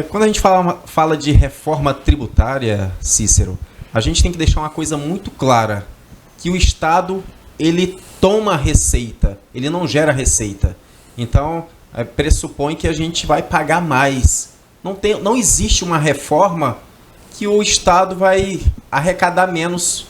Quando a gente fala de reforma tributária, Cícero, a gente tem que deixar uma coisa muito clara, que o Estado, ele toma receita, ele não gera receita. Então, pressupõe que a gente vai pagar mais. Não existe uma reforma que o Estado vai arrecadar menos.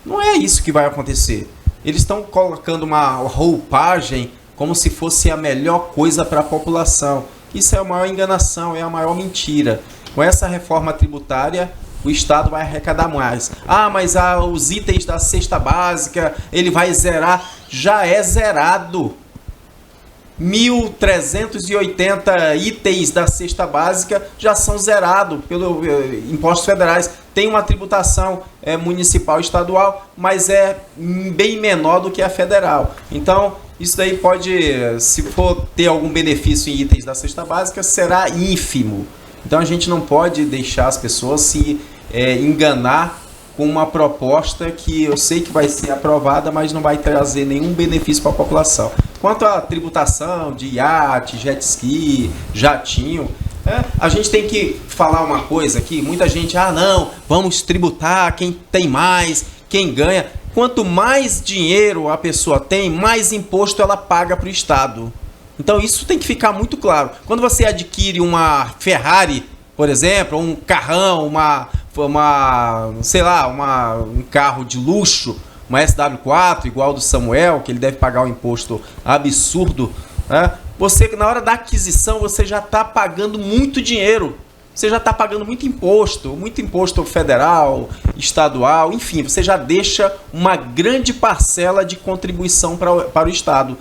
Não é isso que vai acontecer. Eles estão colocando uma roupagem como se fosse a melhor coisa para a população. Isso é a maior enganação, é a maior mentira. Com essa reforma tributária, o Estado vai arrecadar mais. Mas os itens da cesta básica, ele vai zerar. Já é zerado. 1.380 itens da cesta básica já são zerados pelos impostos federais. Tem uma tributação municipal e estadual, mas é bem menor do que a federal. Então, isso daí pode, se for ter algum benefício em itens da cesta básica, será ínfimo. Então, a gente não pode deixar as pessoas se enganar com uma proposta que eu sei que vai ser aprovada, mas não vai trazer nenhum benefício para a população. Quanto à tributação de iate, jet ski, jatinho, a gente tem que falar uma coisa aqui. Muita gente, não, vamos tributar quem tem mais, quem ganha. Quanto mais dinheiro a pessoa tem, mais imposto ela paga para o Estado. Então isso tem que ficar muito claro. Quando você adquire uma Ferrari, por exemplo, um carrão, um carro de luxo, uma SW4 igual do Samuel, que ele deve pagar um imposto absurdo, você, na hora da aquisição, você já está pagando muito dinheiro. Você já está pagando muito imposto federal, estadual, enfim, você já deixa uma grande parcela de contribuição para o Estado.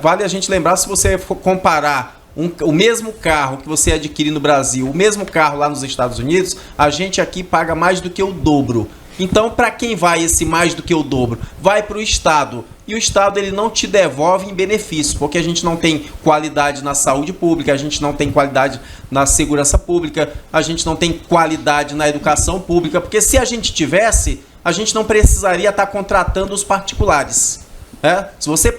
Vale a gente lembrar, se você for comparar o mesmo carro que você adquire no Brasil, o mesmo carro lá nos Estados Unidos, a gente aqui paga mais do que o dobro. Então, para quem vai esse mais do que o dobro? Vai para o Estado. E o Estado ele não te devolve em benefício, porque a gente não tem qualidade na saúde pública, a gente não tem qualidade na segurança pública, a gente não tem qualidade na educação pública, porque se a gente tivesse, a gente não precisaria estar contratando os particulares. Se você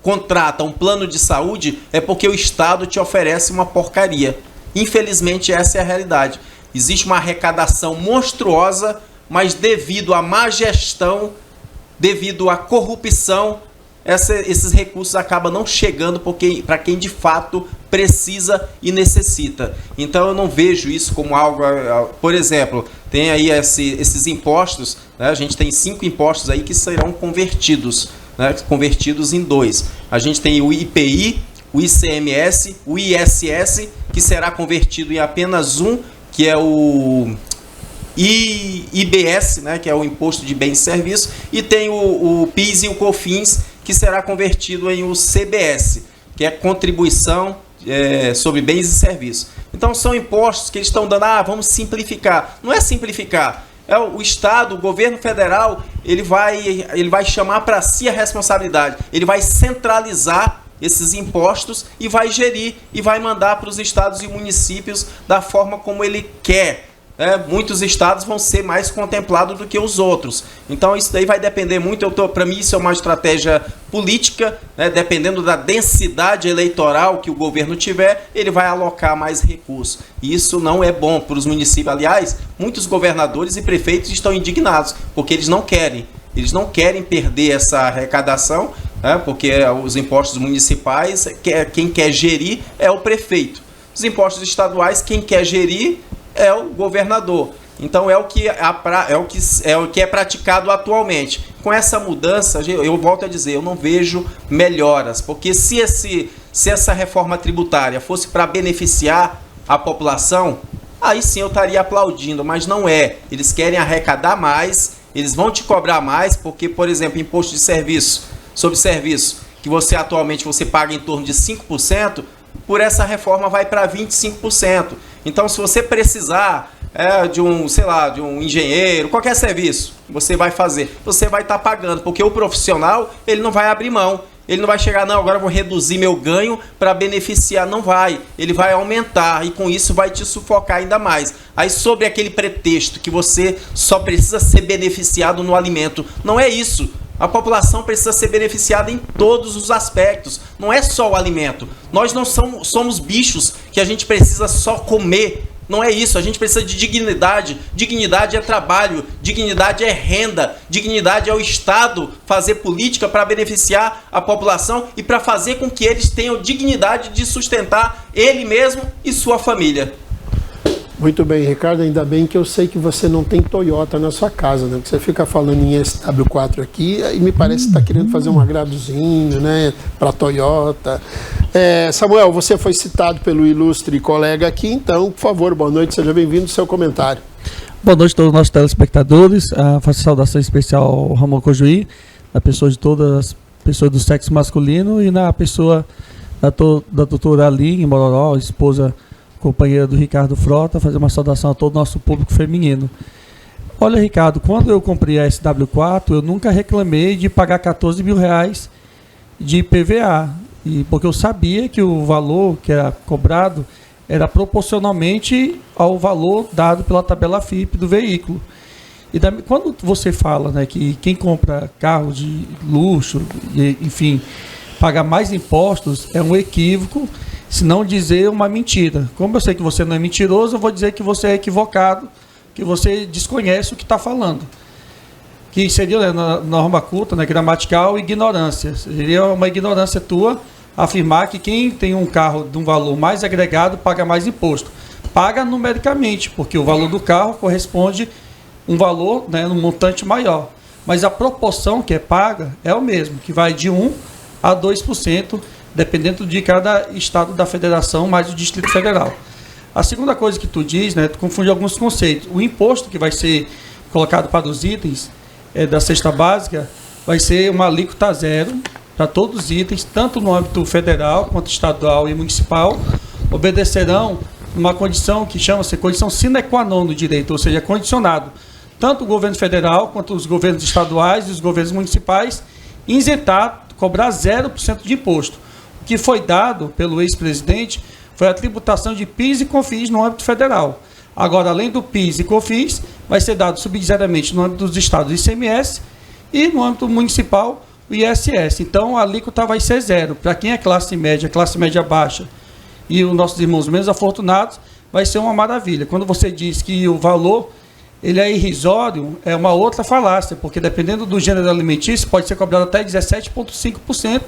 contrata um plano de saúde, é porque o Estado te oferece uma porcaria. Infelizmente, essa é a realidade. Existe uma arrecadação monstruosa, mas devido à má gestão, devido à corrupção, esses recursos acabam não chegando para quem de fato precisa e necessita. Então eu não vejo isso como algo... Por exemplo, tem aí esses impostos, a gente tem 5 impostos aí que serão convertidos, convertidos em 2. A gente tem o IPI, o ICMS, o ISS, que será convertido em apenas um, que é o IBS, que é o Imposto de Bens e Serviços, e tem o PIS e o COFINS, que será convertido em o CBS, que é Contribuição sobre Bens e Serviços. Então são impostos que eles estão dando, vamos simplificar. Não é simplificar, o Estado, o governo federal, ele vai chamar para si a responsabilidade, ele vai centralizar esses impostos e vai gerir e vai mandar para os estados e municípios da forma como ele quer. Muitos estados vão ser mais contemplados do que os outros. Então isso daí vai depender muito. Para mim isso é uma estratégia política, dependendo da densidade eleitoral que o governo tiver, ele vai alocar mais recursos. E isso não é bom para os municípios. Aliás, muitos governadores e prefeitos estão indignados, porque eles não querem perder essa arrecadação, porque os impostos municipais, quem quer gerir é o prefeito. Os impostos estaduais, quem quer gerir é o governador. Então é o que é praticado atualmente. Com essa mudança, eu volto a dizer, eu não vejo melhoras, porque se essa reforma tributária fosse para beneficiar a população, aí sim eu estaria aplaudindo, mas não é. Eles querem arrecadar mais, eles vão te cobrar mais, porque, por exemplo, imposto de serviço, sobre serviço, que atualmente você paga em torno de 5%, por essa reforma vai para 25%. Então, se você precisar de um engenheiro, qualquer serviço que você vai fazer, você vai estar pagando, porque o profissional, ele não vai abrir mão. Ele não vai chegar, agora eu vou reduzir meu ganho para beneficiar. Não vai. Ele vai aumentar e com isso vai te sufocar ainda mais. Aí sobre aquele pretexto que você só precisa ser beneficiado no alimento. Não é isso. A população precisa ser beneficiada em todos os aspectos. Não é só o alimento. Nós não somos bichos que a gente precisa só comer. Não é isso. A gente precisa de dignidade. Dignidade é trabalho. Dignidade é renda. Dignidade é o Estado fazer política para beneficiar a população e para fazer com que eles tenham dignidade de sustentar ele mesmo e sua família. Muito bem, Ricardo, ainda bem que eu sei que você não tem Toyota na sua casa, né? Porque você fica falando em SW4 aqui e me parece que está querendo fazer um agradozinho, né, para Toyota. Samuel, você foi citado pelo ilustre colega aqui, então, por favor, boa noite, seja bem-vindo ao seu comentário. Boa noite a todos os nossos telespectadores. Faço saudação especial ao Ramon Cojuí, na pessoa de todas as pessoas do sexo masculino e na pessoa da doutora Aline Mororó, esposa companheira do Ricardo Frota, fazer uma saudação a todo o nosso público feminino. Olha, Ricardo, quando eu comprei a SW4, eu nunca reclamei de pagar 14 mil reais de IPVA, porque eu sabia que o valor que era cobrado era proporcionalmente ao valor dado pela tabela FIPE do veículo. E quando você fala, né, que quem compra carro de luxo, enfim, paga mais impostos, é um equívoco, se não dizer uma mentira. Como eu sei que você não é mentiroso, eu vou dizer que você é equivocado, que você desconhece o que está falando. Que seria, né, na norma culta, né, gramatical, ignorância. Seria uma ignorância tua afirmar que quem tem um carro de um valor mais agregado paga mais imposto. Paga numericamente, porque o valor do carro corresponde a um valor, né, um montante maior. Mas a proporção que é paga é o mesmo, que vai de 1% a 2%, dependendo de cada estado da federação, mais o Distrito Federal. A segunda coisa que tu diz, né, tu confunde alguns conceitos. O imposto que vai ser colocado para os itens da cesta básica vai ser uma alíquota zero para todos os itens, tanto no âmbito federal quanto estadual e municipal, obedecerão uma condição que chama-se condição sine qua non no direito, ou seja, condicionado. Tanto o governo federal quanto os governos estaduais e os governos municipais isentar, cobrar 0% de imposto. O que foi dado pelo ex-presidente foi a tributação de PIS e COFINS no âmbito federal. Agora, além do PIS e COFINS, vai ser dado subsidiariamente no âmbito dos estados o ICMS e no âmbito municipal o ISS. Então, a alíquota vai ser zero. Para quem é classe média baixa e os nossos irmãos menos afortunados, vai ser uma maravilha. Quando você diz que o valor ele é irrisório, é uma outra falácia, porque dependendo do gênero alimentício, pode ser cobrado até 17,5%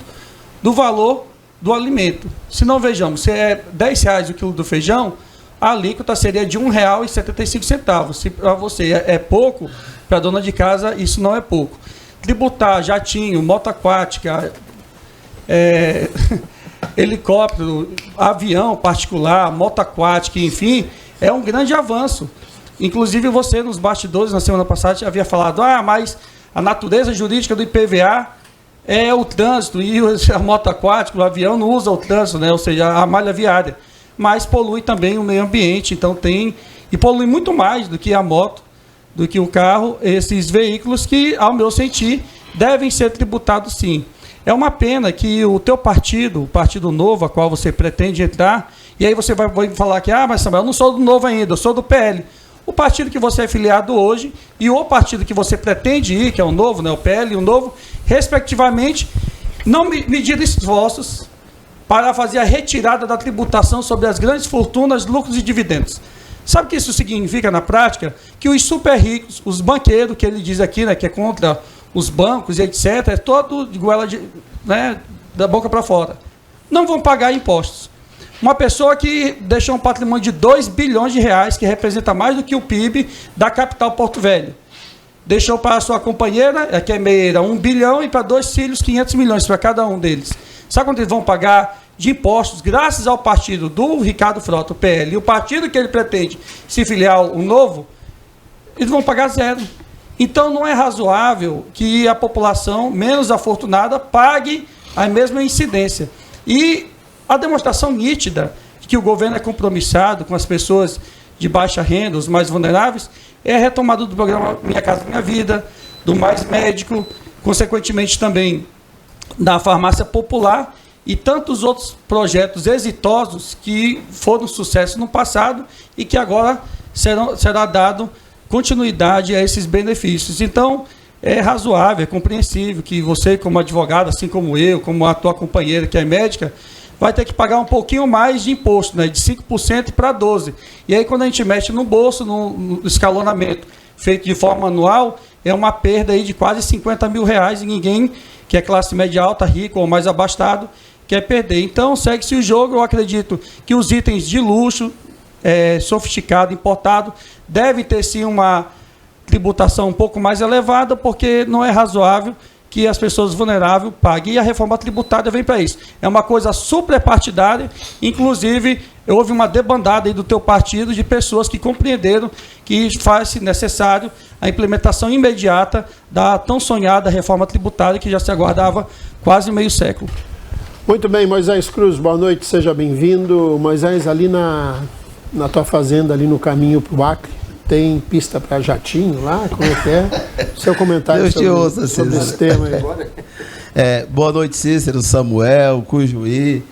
do valor do alimento. Se não, vejamos, se é R$10 o quilo do feijão, a alíquota seria de R$1,75. Se para você é pouco, para a dona de casa isso não é pouco. Tributar jatinho, moto aquática, helicóptero, avião particular, moto aquática, enfim, é um grande avanço. Inclusive você, nos bastidores, na semana passada, havia falado, mas a natureza jurídica do IPVA é o trânsito, e a moto aquática, o avião não usa o trânsito, né? Ou seja, a malha viária, mas polui também o meio ambiente, então e polui muito mais do que a moto, do que o carro, esses veículos que, ao meu sentir, devem ser tributados sim. É uma pena que o teu partido, o Partido Novo, a qual você pretende entrar, e aí você vai falar que, mas Samuel, eu não sou do Novo ainda, eu sou do PL. O partido que você é filiado hoje e o partido que você pretende ir, que é o Novo, né, o PL e o Novo, respectivamente, não mediram esforços para fazer a retirada da tributação sobre as grandes fortunas, lucros e dividendos. Sabe o que isso significa na prática? Que os super ricos, os banqueiros, que ele diz aqui, né, que é contra os bancos e etc., é todo de goela da boca para fora, não vão pagar impostos. Uma pessoa que deixou um patrimônio de 2 bilhões de reais, que representa mais do que o PIB da capital Porto Velho. Deixou para a sua companheira, que é meia, 1 bilhão, e para 2 filhos, 500 milhões para cada um deles. Sabe quanto eles vão pagar de impostos, graças ao partido do Ricardo Frota, o PL, e o partido que ele pretende se filiar, o Novo, eles vão pagar zero. Então, não é razoável que a população menos afortunada pague a mesma incidência. E a demonstração nítida de que o governo é compromissado com as pessoas de baixa renda, os mais vulneráveis, é a retomada do programa Minha Casa Minha Vida, do Mais Médico, consequentemente também da farmácia popular e tantos outros projetos exitosos que foram sucesso no passado e que agora será dado continuidade a esses benefícios. Então, é razoável, é compreensível que você, como advogado, assim como eu, como a tua companheira que é médica, vai ter que pagar um pouquinho mais de imposto, né, de 5% para 12%. E aí, quando a gente mexe no bolso, no escalonamento feito de forma anual, é uma perda aí de quase 50 mil reais e ninguém que é classe média alta, rico ou mais abastado quer perder. Então, segue-se o jogo. Eu acredito que os itens de luxo, sofisticado, importado, devem ter sim uma tributação um pouco mais elevada, porque não é razoável que as pessoas vulneráveis paguem, e a reforma tributária vem para isso. É uma coisa superpartidária, inclusive houve uma debandada aí do teu partido de pessoas que compreenderam que faz necessário a implementação imediata da tão sonhada reforma tributária que já se aguardava quase meio século. Muito bem, Moisés Cruz, boa noite, seja bem-vindo. Moisés, ali na tua fazenda, ali no caminho para o Acre, tem pista para jatinho lá? Como é que é? Seu comentário sobre esse tema aí. Boa noite, Cícero, Samuel, Cujuí,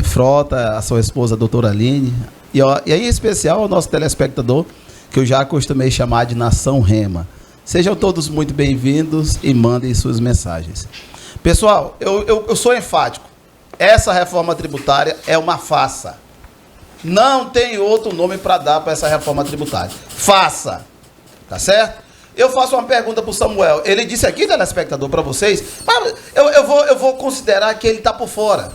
Frota, a sua esposa, a doutora Aline, e em especial ao nosso telespectador, que eu já acostumei chamar de Nação Rema. Sejam todos muito bem-vindos e mandem suas mensagens. Pessoal, eu sou enfático. Essa reforma tributária é uma farsa. Não tem outro nome para dar para essa reforma tributária. Faça. Tá certo? Eu faço uma pergunta para o Samuel. Ele disse aqui, telespectador, para vocês, mas eu vou considerar que ele está por fora.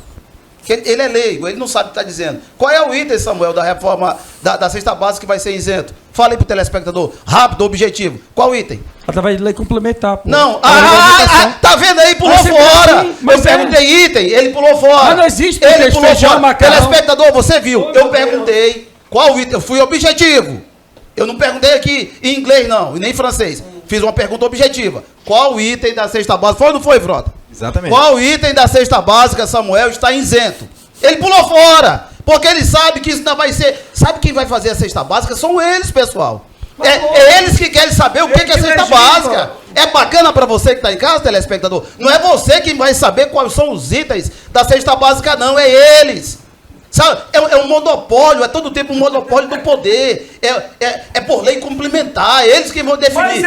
Que ele é leigo, ele não sabe o que está dizendo. Qual é o item, Samuel, da reforma da cesta básica que vai ser isento? Fala aí para o telespectador, rápido, objetivo. Qual item? Através de lei complementar. Pô. Não, tá vendo aí? Pulou fora. Assim, eu perguntei item, ele pulou fora. Mas não existe ele pulou fora. Telespectador, você viu? Eu perguntei qual item, eu fui objetivo. Eu não perguntei aqui em inglês, não, e nem em francês. Fiz uma pergunta objetiva. Qual item da cesta básica? Foi ou não foi, Frota? Exatamente. Qual item da cesta básica, Samuel, está isento? Ele pulou fora, porque ele sabe que isso não vai ser... Sabe quem vai fazer a cesta básica? São eles, pessoal. É eles que querem saber o que é a cesta básica. É bacana para você que está em casa, telespectador? Não é você que vai saber quais são os itens da cesta básica, não. É eles. Sabe? É um monopólio, é todo tempo um monopólio do poder. É por lei complementar, eles que vão definir.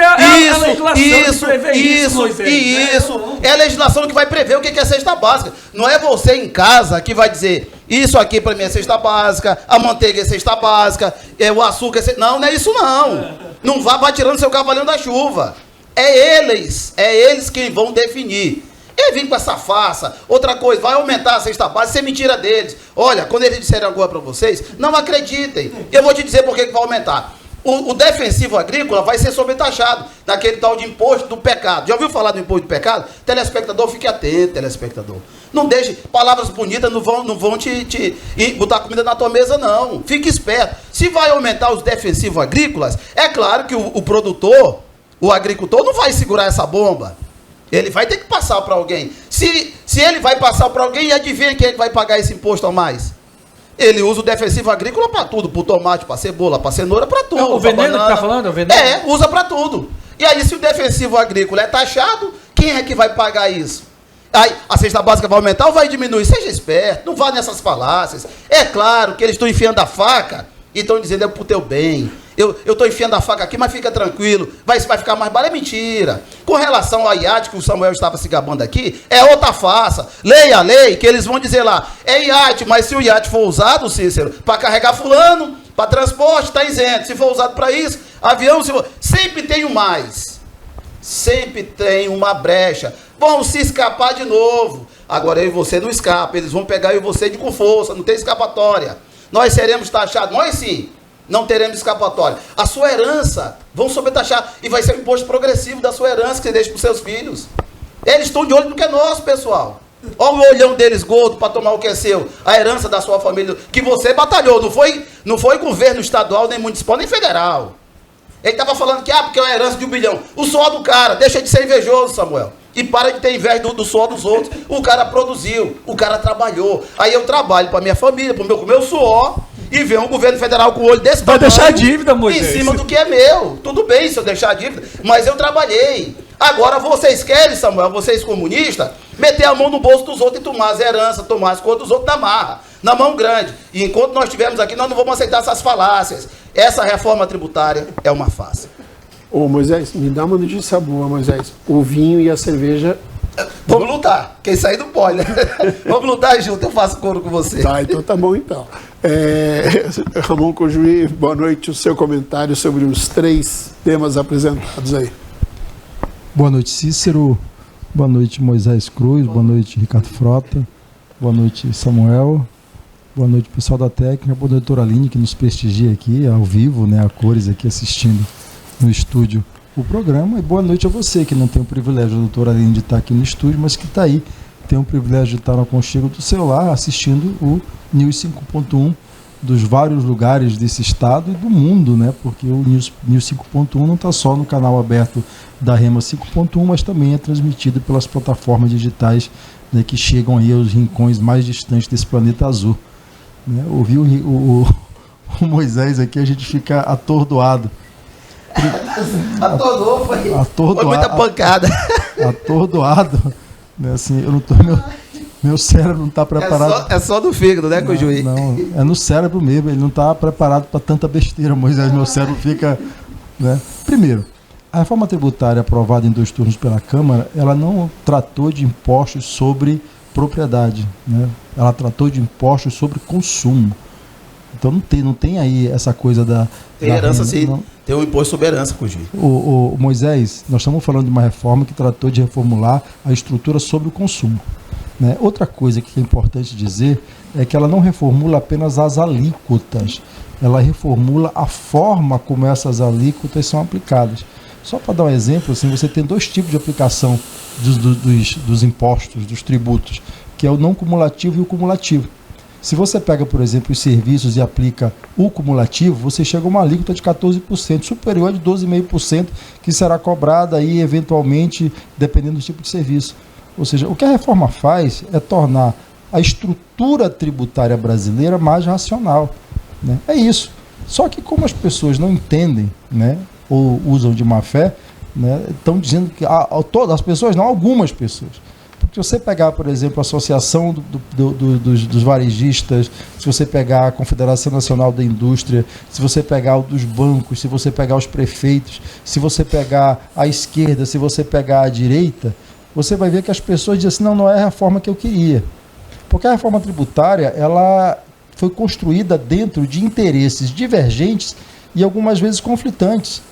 Isso. É a legislação que vai prever o que é cesta básica. Não é você em casa que vai dizer, isso aqui para mim é cesta básica, a manteiga é cesta básica, o açúcar é cesta... Não é isso não. Não vá tirando seu cavalinho da chuva. É eles que vão definir. Ele vem com essa farsa. Outra coisa, vai aumentar a cesta básica, isso é mentira deles. Olha, quando eles disserem alguma para vocês, não acreditem. Eu vou te dizer por que vai aumentar. O defensivo agrícola vai ser sobretaxado naquele tal de imposto do pecado. Já ouviu falar do imposto do pecado? Telespectador, fique atento, telespectador. Não deixe, palavras bonitas não vão te botar comida na tua mesa, não. Fique esperto. Se vai aumentar os defensivos agrícolas, é claro que o produtor, o agricultor, não vai segurar essa bomba. Ele vai ter que passar para alguém. Se ele vai passar para alguém, adivinha quem é que vai pagar esse imposto a mais? Ele usa o defensivo agrícola para tudo, para o tomate, para a cebola, para a cenoura, para tudo. O veneno que está falando? O veneno? Usa para tudo. E aí, se o defensivo agrícola é taxado, quem é que vai pagar isso? Aí, a cesta básica vai aumentar ou vai diminuir? Seja esperto, não vá nessas falácias. É claro que eles estão enfiando a faca e estão dizendo é pro teu bem. Eu estou enfiando a faca aqui, mas fica tranquilo, vai ficar mais barato. É mentira. Com relação ao iate, que o Samuel estava se gabando aqui, é outra farsa. Leia a lei, que eles vão dizer lá, é iate, mas se o iate for usado, Cícero, para carregar fulano, para transporte, está isento. Se for usado para isso, avião, sempre tem um mais. Sempre tem uma brecha. Vão se escapar de novo. Agora eu e você não escapa, eles vão pegar eu e você com força, não tem escapatória. Nós seremos taxados, nós sim. Não teremos escapatória. A sua herança, vão sobretaxar. E vai ser um imposto progressivo da sua herança que você deixa para os seus filhos. Eles estão de olho no que é nosso, pessoal. Olha o olhão deles gordo para tomar o que é seu. A herança da sua família, que você batalhou. Não foi governo estadual, nem municipal, nem federal. Ele estava falando que, porque é uma herança de 1 bilhão. O suor do cara, deixa de ser invejoso, Samuel. E para de ter inveja do suor dos outros. O cara produziu, o cara trabalhou. Aí eu trabalho para minha família, para o meu suor. E vem um governo federal com o olho desse tamanho. Vai deixar a dívida, Moisés. Em cima do que é meu. Tudo bem se eu deixar a dívida, mas eu trabalhei. Agora vocês querem, Samuel, vocês comunistas, meter a mão no bolso dos outros e tomar as heranças, tomar as coisas dos outros na marra, na mão grande. E enquanto nós estivermos aqui, nós não vamos aceitar essas falácias. Essa reforma tributária é uma farsa. Ô Moisés, me dá uma notícia boa, Moisés. O vinho e a cerveja... Vamos lutar. Quem sair não pode, né? Vamos lutar junto, eu faço coro com você. Tá, então tá bom então. Ramon Cojuí, boa noite. O seu comentário sobre os 3 temas apresentados aí. Boa noite, Cícero. Boa noite, Moisés Cruz. Boa noite, Ricardo Frota. Boa noite, Samuel. Boa noite, pessoal da técnica. Boa noite, doutora Aline, que nos prestigia aqui, ao vivo, né, a cores aqui assistindo no estúdio o programa. E boa noite a você, que não tem o privilégio, doutora Aline, de estar aqui no estúdio, mas que está aí, tem o privilégio de estar no aconchego do celular, assistindo o News 5.1 dos vários lugares desse estado e do mundo, né? Porque o News 5.1 não está só no canal aberto da Rema 5.1, mas também é transmitido pelas plataformas digitais, né, que chegam aí aos rincões mais distantes desse planeta azul. Né? Ouvir o Moisés aqui, a gente fica atordoado. Atordoou, foi muita pancada. Atordoado. Né? Assim, eu não tô, meu cérebro não está preparado. É só do fígado, né, Cojuí? Não, é no cérebro mesmo. Ele não está preparado para tanta besteira, Moisés. Meu cérebro fica... Né? Primeiro, a reforma tributária aprovada em 2 turnos pela Câmara, ela não tratou de impostos sobre propriedade, né? Ela tratou de impostos sobre consumo. Então não tem aí essa coisa da... Tem herança, sim. Não. Tem o imposto sobre herança, Cojuí. O Moisés, nós estamos falando de uma reforma que tratou de reformular a estrutura sobre o consumo. Né? Outra coisa que é importante dizer é que ela não reformula apenas as alíquotas, ela reformula a forma como essas alíquotas são aplicadas. Só para dar um exemplo, assim, você tem 2 tipos de aplicação dos impostos, dos tributos, que é o não cumulativo e o cumulativo. Se você pega, por exemplo, os serviços e aplica o cumulativo, você chega a uma alíquota de 14%, superior de 12,5%, que será cobrada aí, eventualmente, dependendo do tipo de serviço. Ou seja, o que a reforma faz é tornar a estrutura tributária brasileira mais racional. Né? É isso. Só que como as pessoas não entendem, né, ou usam de má fé, né, estão dizendo que todas as pessoas, não, algumas pessoas. Porque se você pegar, por exemplo, a Associação dos Varejistas, se você pegar a Confederação Nacional da Indústria, se você pegar o dos bancos, se você pegar os prefeitos, se você pegar a esquerda, se você pegar a direita, você vai ver que as pessoas dizem assim, não é a reforma que eu queria. Porque a reforma tributária, ela foi construída dentro de interesses divergentes e algumas vezes conflitantes.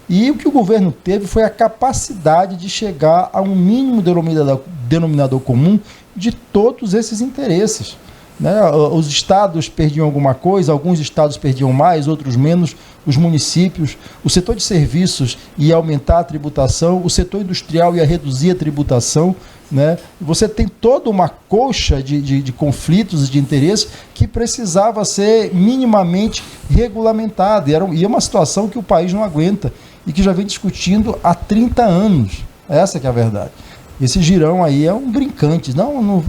E o que o governo teve foi a capacidade de chegar a um mínimo denominador comum de todos esses interesses. Né? Os estados perdiam alguma coisa, alguns estados perdiam mais, outros menos, os municípios, o setor de serviços ia aumentar a tributação, o setor industrial ia reduzir a tributação. Né? Você tem toda uma coxa de conflitos e de interesses que precisava ser minimamente regulamentada. E é uma situação que o país não aguenta e que já vem discutindo há 30 anos. Essa que é a verdade. Esse girão aí é um brincante. Não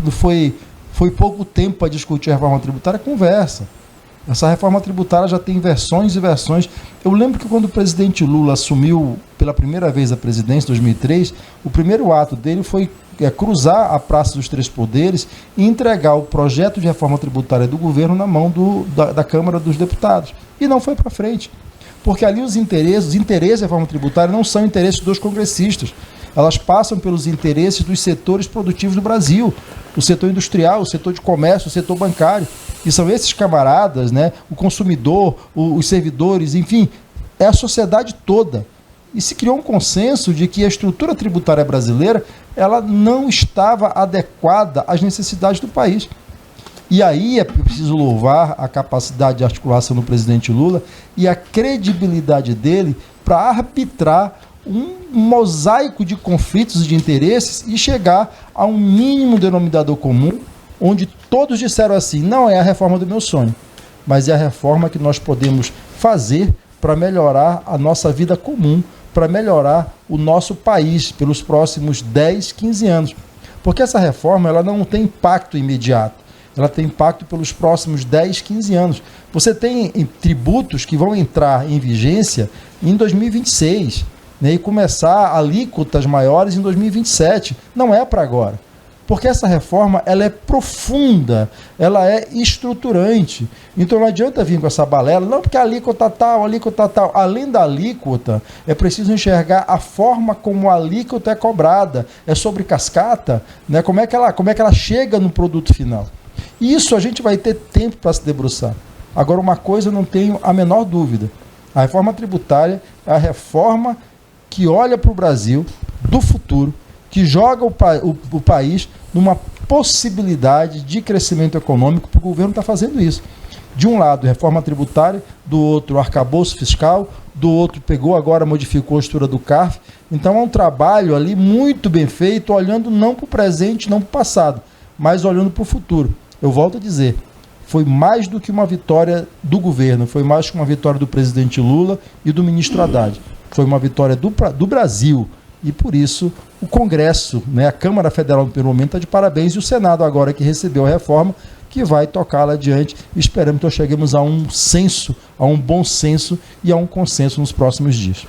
foi pouco tempo para discutir a reforma tributária, conversa. Essa reforma tributária já tem versões e versões. Eu lembro que quando o presidente Lula assumiu pela primeira vez a presidência, em 2003, o primeiro ato dele foi cruzar a Praça dos Três Poderes e entregar o projeto de reforma tributária do governo na mão da Câmara dos Deputados. E não foi para frente. Porque ali os interesses da reforma tributária não são interesses dos congressistas. Elas passam pelos interesses dos setores produtivos do Brasil. O setor industrial, o setor de comércio, o setor bancário. E são esses camaradas, né, o consumidor, os servidores, enfim, é a sociedade toda. E se criou um consenso de que a estrutura tributária brasileira ela não estava adequada às necessidades do país. E aí é preciso louvar a capacidade de articulação do presidente Lula e a credibilidade dele para arbitrar um mosaico de conflitos e de interesses e chegar a um mínimo denominador comum, onde todos disseram assim, não é a reforma do meu sonho, mas é a reforma que nós podemos fazer para melhorar a nossa vida comum, para melhorar o nosso país pelos próximos 10, 15 anos. Porque essa reforma ela não tem impacto imediato. Ela tem impacto pelos próximos 10, 15 anos. Você tem tributos que vão entrar em vigência em 2026, né, e começar alíquotas maiores em 2027. Não é para agora. Porque essa reforma, ela é profunda, ela é estruturante. Então não adianta vir com essa balela, não, porque a alíquota tal, a alíquota tal. Além da alíquota, é preciso enxergar a forma como a alíquota é cobrada. É sobre cascata, né? Como é que ela chega no produto final. E isso a gente vai ter tempo para se debruçar. Agora, uma coisa eu não tenho a menor dúvida. A reforma tributária é a reforma que olha para o Brasil do futuro, que joga o país numa possibilidade de crescimento econômico, porque o governo está fazendo isso. De um lado, reforma tributária, do outro, arcabouço fiscal, do outro, pegou agora, modificou a estrutura do CARF. Então, é um trabalho ali muito bem feito, olhando não para o presente, não para o passado, mas olhando para o futuro. Eu volto a dizer, foi mais do que uma vitória do governo, foi mais que uma vitória do presidente Lula e do ministro Haddad. Foi uma vitória do Brasil. E por isso o Congresso, né, a Câmara Federal no primeiro momento está de parabéns, e o Senado agora que recebeu a reforma, que vai tocá-la adiante. Esperamos que nós cheguemos a um senso, a um bom senso e a um consenso nos próximos dias.